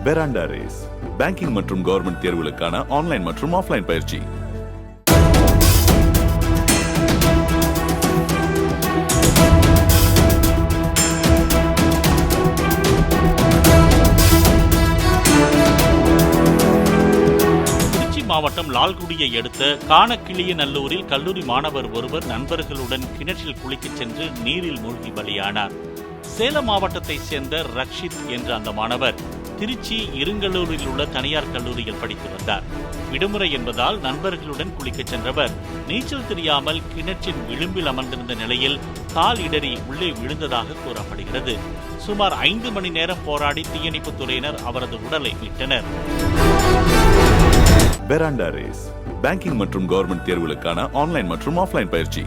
Veranda race banking மற்றும் government தேர்வுகளுக்கான online மற்றும் ஆஃப்லைன் பயிற்சி. திருச்சி மாவட்டம் லால்குடியை அடுத்த காணக்கிளியநல்லூரில் கல்லூரி மாணவர் ஒருவர் நண்பர்களுடன் கிணற்றில் குளிக்கச் சென்று நீரில் மூழ்கி பலியானார். சேலம் மாவட்டத்தை சேர்ந்த ரக்ஷித் என்ற அந்த மாணவர் திருச்சி இருங்கலூரில் உள்ள தனியார் கல்லூரியில் படித்து வந்தார். விடுமுறை என்பதால் நண்பர்களுடன் குளிக்கச் சென்றவர் நீச்சல் தெரியாமல் கிணற்றின் விளிம்பில் அமர்ந்திருந்த நிலையில் கால் இடறி உள்ளே விழுந்ததாக கூறப்படுகிறது. சுமார் 5 மணி நேரம் போராடி தீயணைப்புத் துறையினர் அவரது உடலை மீட்டனர். வெராண்டா ரேஸ் பேங்கிங் மற்றும் கவர்மெண்ட் தேர்வுகளுக்கான ஆன்லைன் மற்றும் ஆஃப்லைன் பயிற்சி.